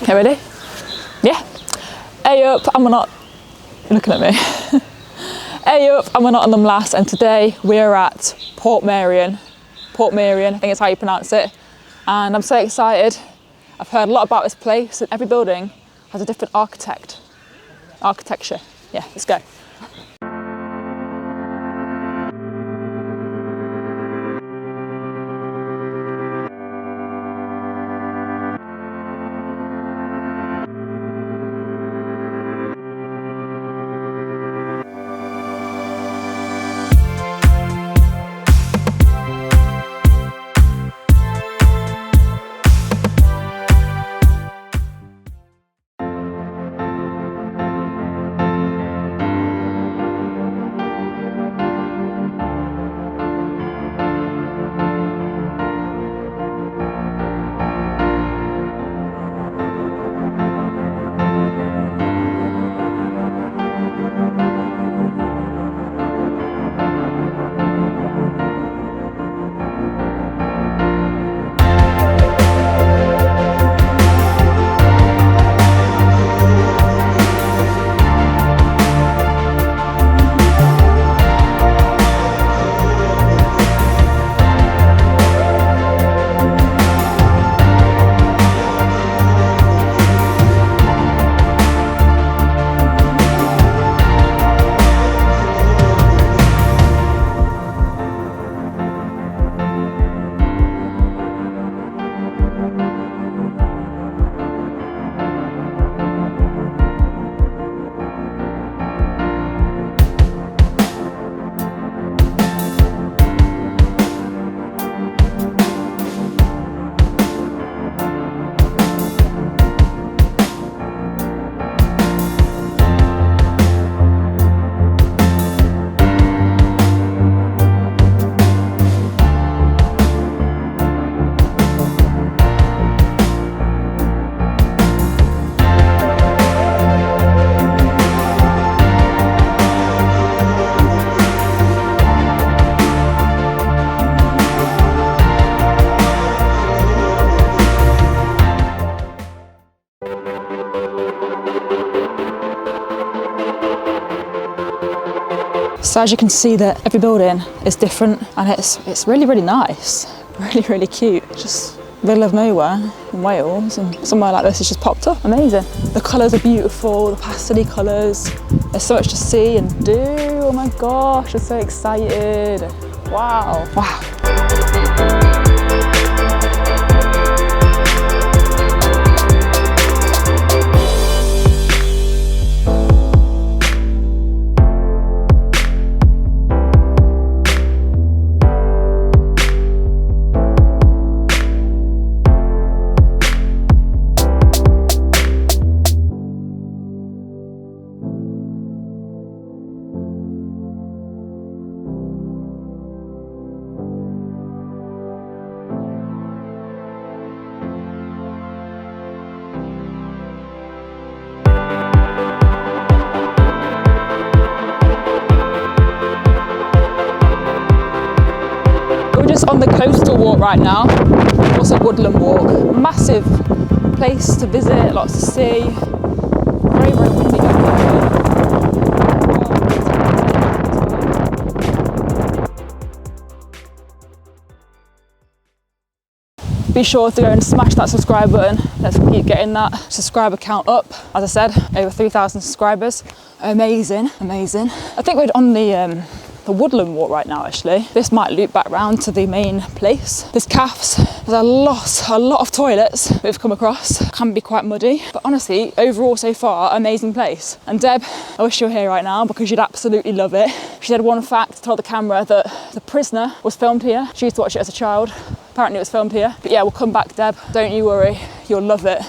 Okay, ready? Yeah. Hey up, I'm not looking at me. Hey up, I'm Nott'm lass, and today we're at Portmeirion, I think it's how you pronounce it. And I'm so excited. I've heard a lot about this place, and every building has a different architecture. Yeah, let's go. So as you can see that every building is different, and it's really, really nice, really cute. Just middle of nowhere in Wales, and somewhere like this has just popped up. Amazing. The colours are beautiful, the pastel colours. There's so much to see and do. Oh my gosh, I'm so excited. Wow. Just on the coastal walk right now, also woodland walk. Massive place to visit, lots to see. Very windy out there. Be sure to go and smash that subscribe button. Let's keep getting that subscriber count up. As I said, over 3,000 subscribers. Amazing. I think we're on the woodland walk right now, actually. This might loop back round to the main place. There's cafes, there's a lot of toilets we've come across. Can be quite muddy, but honestly, overall so far, amazing place. And Deb, I wish you were here right now because you'd absolutely love it. She said one fact, told the camera that The Prisoner was filmed here. She used to watch it as a child. Apparently it was filmed here. But yeah, we'll come back, Deb. Don't you worry, you'll love it.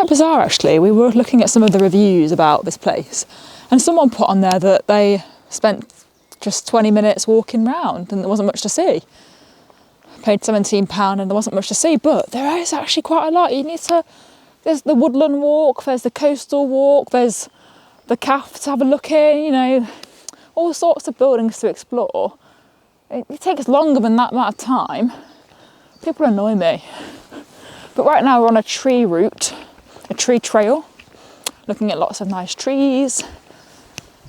quite bizarre actually. We were looking at some of the reviews about this place and someone put on there that they spent just 20 minutes walking round and there wasn't much to see. Paid £17 and there wasn't much to see, but there is actually quite a lot. There's the woodland walk, there's the coastal walk, there's the cafe to have a look in, you know, all sorts of buildings to explore. It takes longer than that amount of time. People annoy me. But right now we're on a tree route, a tree trail, looking at lots of nice trees.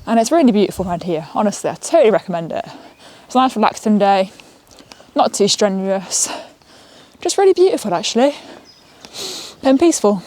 And it's really beautiful around here, honestly, I totally recommend it. It's a nice relaxing day, not too strenuous, just really beautiful actually, and peaceful.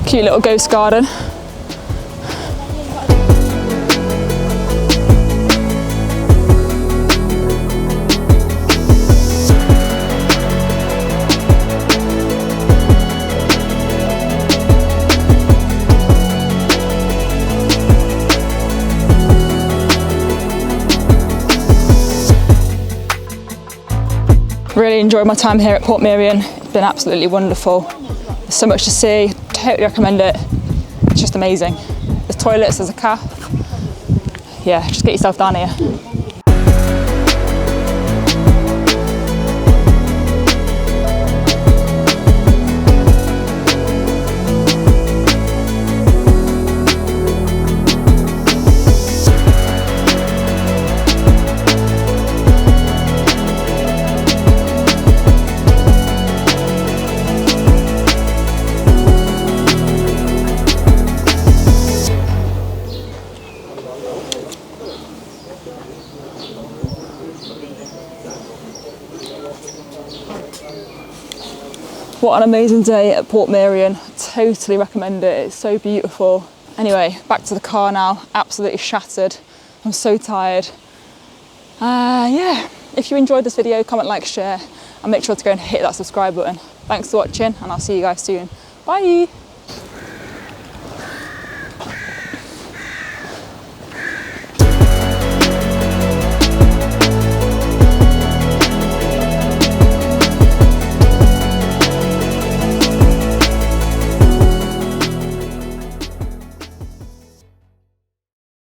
Cute little ghost garden. Really enjoyed my time here at Portmeirion. It's been absolutely wonderful. There's so much to see. Totally recommend it. It's just amazing. There's toilets, there's a cafe. Yeah, just get yourself down here. What an amazing day at Portmeirion. Totally recommend it. It's so beautiful. Anyway, back to the car now. Absolutely shattered. I'm so tired. Yeah, if you enjoyed this video, comment, like, share, and make sure to go and hit that subscribe button. Thanks for watching, and I'll see you guys soon. Bye.